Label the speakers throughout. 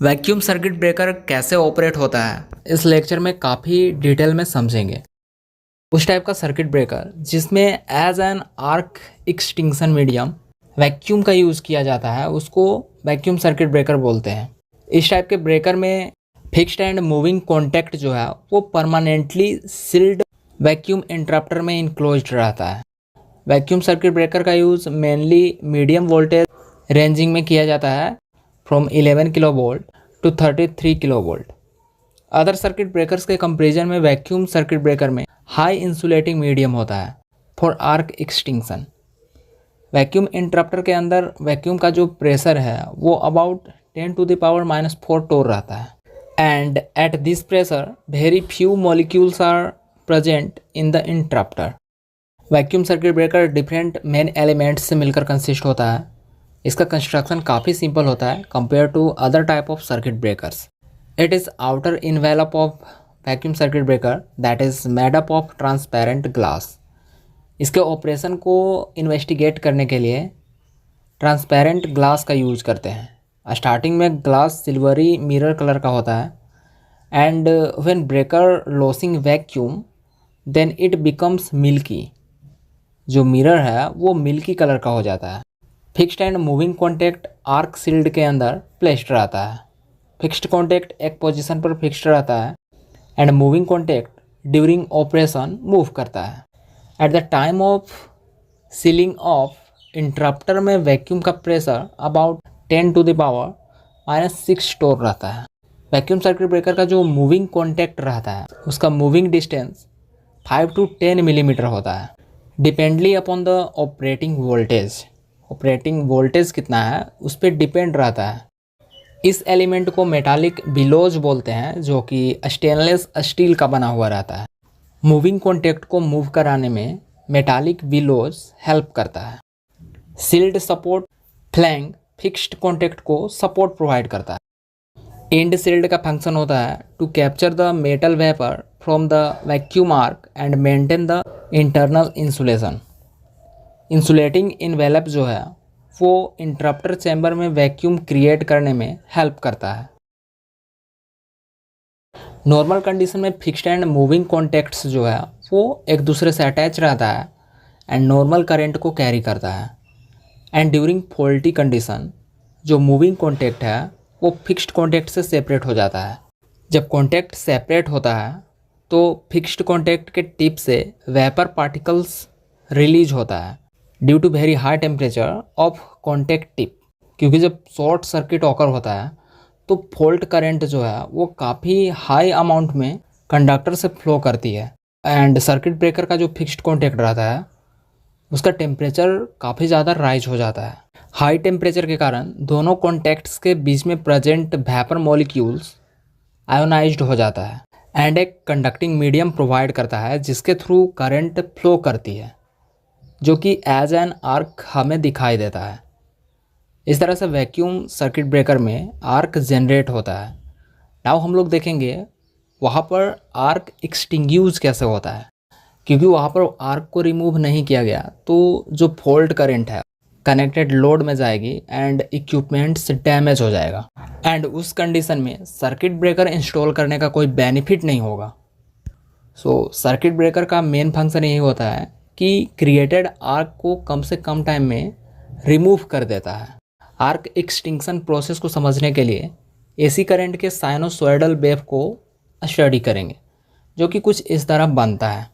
Speaker 1: Vacuum circuit breaker कैसे operate होता है, इस लेक्चर में काफ़ी डिटेल में समझेंगे। उस टाइप का सर्किट ब्रेकर जिसमें as an arc extinction medium vacuum का यूज़ किया जाता है, उसको वैक्यूम सर्किट ब्रेकर बोलते हैं। इस टाइप के ब्रेकर में फिक्स्ड एंड मूविंग कॉन्टैक्ट जो है वो परमानेंटली सील्ड वैक्यूम इंटरप्टर में इनक्लोज्ड रहता है। वैक्यूम सर्किट ब्रेकर का use mainly medium voltage ranging में किया जाता है, from 11 kilo volt to 33 kilo volt. Other circuit breakers के कंपेरिजन में वैक्यूम सर्किट ब्रेकर में हाई इंसुलेटिंग मीडियम होता है for arc extinction. Vacuum interrupter के अंदर वैक्यूम का जो प्रेशर है वो अबाउट 10⁻⁻⁴ टोर रहता है, and at this pressure very few molecules are present in the interrupter. Vacuum circuit breaker different main elements से मिलकर कंसिस्ट होता है। इसका कंस्ट्रक्शन काफ़ी सिंपल होता है compare to other type of circuit breakers. It is outer envelope of vacuum circuit breaker that is made up of transparent glass. इसके operation को इन्वेस्टिगेट करने के लिए ट्रांसपेरेंट ग्लास का यूज़ करते हैं। स्टार्टिंग में ग्लास सिल्वरी मिरर कलर का होता है, and when breaker losing vacuum then it becomes milky. जो मिरर है वो मिल्की कलर का हो जाता है। Fixed and moving contact arc sealed के अंदर प्लेस्ड रहता है। फिक्स्ड कॉन्टैक्ट एक पोजीशन पर फिक्स्ड रहता है and moving contact during operation move करता है। At the time of sealing off interrupter में वैक्यूम का प्रेशर अबाउट 10⁻⁻⁶ टोर रहता है। वैक्यूम सर्किट ब्रेकर का जो मूविंग कॉन्टैक्ट रहता है उसका मूविंग डिस्टेंस 5 to 10 मिलीमीटर होता है, depending upon the operating voltage. Operating voltage कितना है उस पर डिपेंड रहता है। इस एलिमेंट को मेटालिक बिलोज बोलते हैं, जो कि स्टेनलेस स्टील का बना हुआ रहता है। मूविंग कॉन्टैक्ट को मूव कराने में मेटालिक बिलोज हेल्प करता है। Sealed support flange fixed contact को सपोर्ट प्रोवाइड करता है। एंड सील्ड का फंक्शन होता है to capture the metal vapour from the vacuum arc and maintain the internal insulation. Insulating envelope जो है वो इंटरप्टर चैम्बर में वैक्यूम क्रिएट करने में हेल्प करता है। नॉर्मल कंडीशन में फिक्स्ड एंड मूविंग कॉन्टैक्ट्स जो है वो एक दूसरे से अटैच रहता है एंड नॉर्मल करंट को कैरी करता है। एंड ड्यूरिंग फॉल्टी कंडीशन जो मूविंग कॉन्टैक्ट है वो फिक्स्ड कॉन्टैक्ट से सेपरेट हो जाता है। जब कॉन्टैक्ट सेपरेट होता है तो फिक्स्ड कॉन्टैक्ट के टिप से वेपर पार्टिकल्स रिलीज होता है due to very high temperature of contact tip. क्योंकि जब शॉर्ट सर्किट ऑकर होता है तो फॉल्ट करंट जो है वो काफ़ी हाई अमाउंट में कंडक्टर से फ्लो करती है, एंड सर्किट ब्रेकर का जो फिक्स्ड कॉन्टैक्ट रहता है उसका टेम्परेचर काफ़ी ज़्यादा राइज हो जाता है। हाई टेम्परेचर के कारण दोनों कॉन्टैक्ट्स के बीच में प्रेजेंट वेपर मॉलिक्यूल्स आयोनाइज्ड हो जाता है एंड एक कंडक्टिंग मीडियम प्रोवाइड करता है जिसके थ्रू करंट फ्लो करती है, जो कि एज एन आर्क हमें दिखाई देता है। इस तरह से वैक्यूम सर्किट ब्रेकर में आर्क जनरेट होता है। नाउ हम लोग देखेंगे वहाँ पर आर्क एक्सटिंग्यूज कैसे होता है। क्योंकि वहाँ पर आर्क को रिमूव नहीं किया गया तो जो फॉल्ट करंट है कनेक्टेड लोड में जाएगी एंड इक्विपमेंट्स डैमेज हो जाएगा, एंड उस कंडीशन में सर्किट ब्रेकर इंस्टॉल करने का कोई बेनिफिट नहीं होगा। सो सर्किट ब्रेकर का मेन फंक्शन यही होता है कि क्रिएटेड आर्क को कम से कम टाइम में रिमूव कर देता है। आर्क एक्सटिंक्शन प्रोसेस को समझने के लिए एसी करंट के साइनोसॉइडल वेव को स्टडी करेंगे, जो कि कुछ इस तरह बनता है।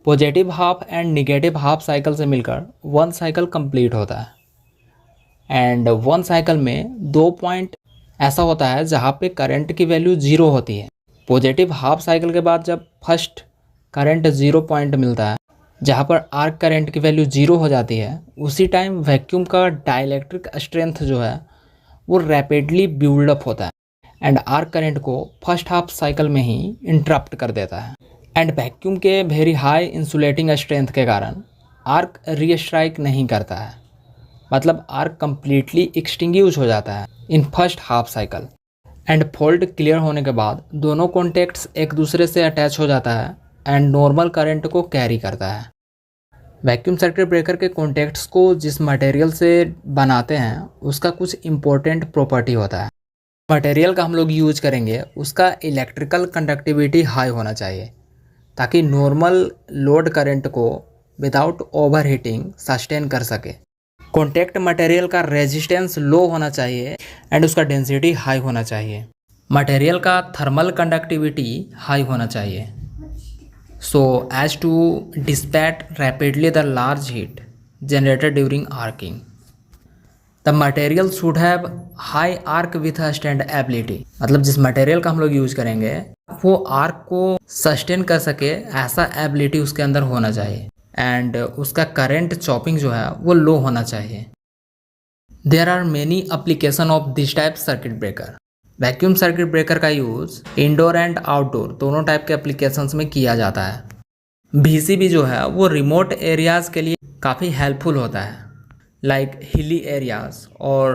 Speaker 1: Positive half and negative half cycle से मिलकर वन साइकिल कंप्लीट होता है, एंड वन साइकिल में 2 पॉइंट ऐसा होता है जहाँ पे करंट की वैल्यू 0 होती है। पॉजिटिव हाफ साइकिल के बाद जब फर्स्ट करंट 0 पॉइंट मिलता है जहाँ पर आर्क करंट की वैल्यू 0 हो जाती है, उसी टाइम वैक्यूम का डाइलेक्ट्रिक स्ट्रेंथ जो है वो रैपिडली बिल्डअप होता है एंड आर्क करंट को फर्स्ट हाफ साइकिल में ही इंटरप्ट कर देता है। एंड वैक्यूम के वेरी हाई इंसुलेटिंग स्ट्रेंथ के कारण आर्क रीस्ट्राइक नहीं करता है, मतलब आर्क कंप्लीटली एक्सटिंग्यूज हो जाता है in first half cycle. And fault clear होने के बाद दोनों कॉन्टैक्ट्स एक दूसरे से अटैच हो जाता है एंड नॉर्मल करंट को कैरी करता है। वैक्यूम सर्किट ब्रेकर के कॉन्टैक्ट्स को जिस मटेरियल से बनाते हैं उसका कुछ इम्पोर्टेंट प्रॉपर्टी होता है। मटेरियल का हम लोग यूज करेंगे उसका इलेक्ट्रिकल कंडक्टिविटी हाई होना चाहिए ताकि नॉर्मल लोड करंट को विदाउट ओवर हीटिंग सस्टेन कर सके। कॉन्टैक्ट मटेरियल का रेजिस्टेंस लो होना चाहिए एंड उसका डेंसिटी हाई होना चाहिए। मटेरियल का थर्मल कंडक्टिविटी हाई होना चाहिए so as to dissipate rapidly the large heat generated during arcing. The material should have high arc withstand ability, मतलब जिस मटेरियल का हम लोग यूज करेंगे वो आर्क को सस्टेन कर सके ऐसा एबिलिटी उसके अंदर होना चाहिए एंड उसका करंट चॉपिंग जो है वो लो होना चाहिए। There are many application of this type circuit breaker. Vacuum circuit breaker का यूज़ इंडोर एंड आउटडोर दोनों टाइप के एप्लीकेशंस में किया जाता है। VCB जो है वो रिमोट एरियाज़ के लिए काफ़ी हेल्पफुल होता है लाइक हिली एरियाज़ और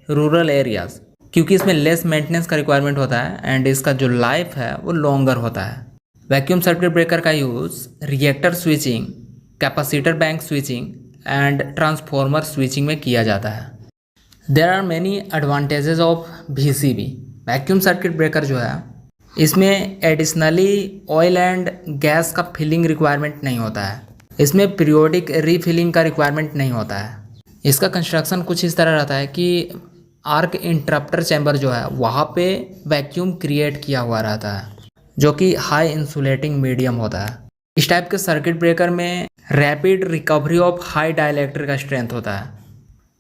Speaker 1: रूरल एरियाज़, क्योंकि इसमें लेस मेंटेनेंस का रिक्वायरमेंट होता है एंड इसका जो लाइफ है वो लॉन्गर होता है। वैक्यूम सर्किट ब्रेकर का use reactor switching, capacitor bank switching and transformer switching में किया जाता है। There are many advantages of VCB। Vacuum circuit breaker जो है इसमें एडिशनली ऑयल एंड गैस का फिलिंग रिक्वायरमेंट नहीं होता है, इसमें पीरियोडिक रीफिलिंग का रिक्वायरमेंट नहीं होता है। इसका कंस्ट्रक्शन कुछ इस तरह रहता है कि आर्क इंटरप्टर चैम्बर जो है वहाँ पे वैक्यूम क्रिएट किया हुआ रहता है जो कि हाई इंसुलेटिंग मीडियम होता है। इस टाइप के सर्किट ब्रेकर में rapid recovery of high dielectric का स्ट्रेंथ होता है,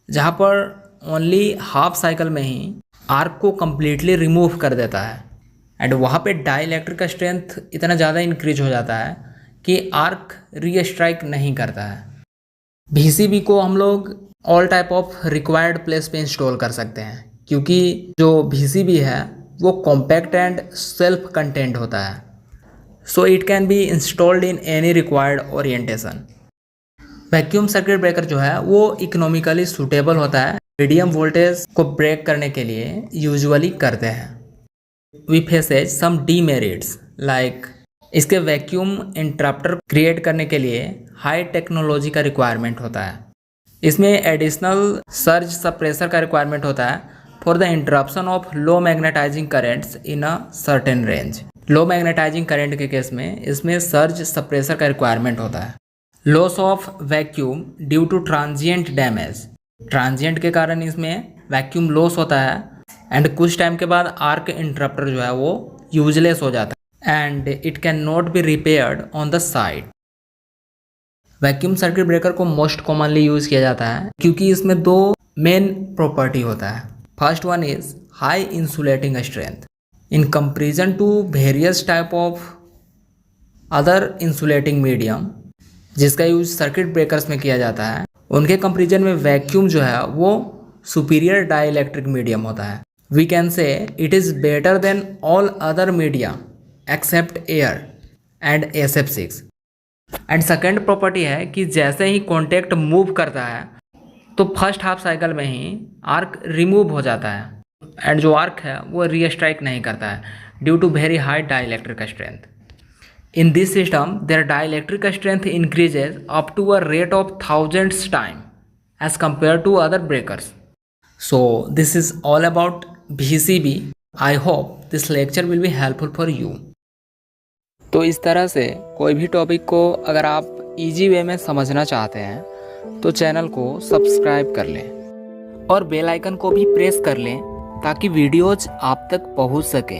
Speaker 1: जहाँ पर ओनली हाफ साइकिल में ही आर्क को कम्प्लीटली रिमूव कर देता है एंड वहाँ पे डाइलेक्ट्रिक का स्ट्रेंथ इतना ज़्यादा इंक्रीज हो जाता है कि आर्क रीस्ट्राइक नहीं करता है। VCB को हम लोग all type of required place पे इंस्टॉल कर सकते हैं क्योंकि जो VCB है वो कॉम्पैक्ट एंड सेल्फ कंटेंट होता है, so it can be installed in any required orientation. Vacuum circuit breaker जो है वो इकोनॉमिकली सूटेबल होता है, मीडियम वोल्टेज को ब्रेक करने के लिए यूजुअली करते हैं। We faces some demerits like इसके वैक्यूम इंटरप्टर क्रिएट करने के लिए हाई टेक्नोलॉजी का रिक्वायरमेंट होता है। इसमें एडिशनल सर्ज सप्रेसर का रिक्वायरमेंट होता है for the interruption of low magnetising currents in a certain range. Low magnetising current के केस में इसमें सर्ज सप्रेसर का रिक्वायरमेंट होता है। Loss of vacuum due to transient damage, transient के कारण इसमें वैक्यूम लॉस होता है एंड कुछ टाइम के बाद आर्क इंटरप्टर जो है वो यूजलेस हो जाता है and it can not be repaired on the site. Vacuum circuit breaker को मोस्ट कॉमनली यूज किया जाता है क्योंकि इसमें दो मेन प्रॉपर्टी होता है। First one is high insulating strength in comparison to various type of other insulating medium जिसका यूज सर्किट ब्रेकर्स में किया जाता है। उनके कंपेरिजन में वैक्यूम जो है वो सुपीरियर डाइलेक्ट्रिक मीडियम होता है। We can say it is better than all other media except air and SF6। And second property है कि जैसे ही कॉन्टैक्ट मूव करता है तो फर्स्ट हाफ साइकिल में ही आर्क रिमूव हो जाता है एंड जो आर्क है वो रीस्ट्राइक नहीं करता है due to very high dielectric strength. In this system, their dielectric strength increases up to a rate of thousands time as compared to other breakers. So this is all about VCB. I hope this lecture will be helpful for you. तो इस तरह से कोई भी topic को अगर आप easy way में समझना चाहते हैं तो चैनल को सब्सक्राइब कर लें और बेल आइकन को भी प्रेस कर लें ताकि वीडियोज आप तक पहुंच सके।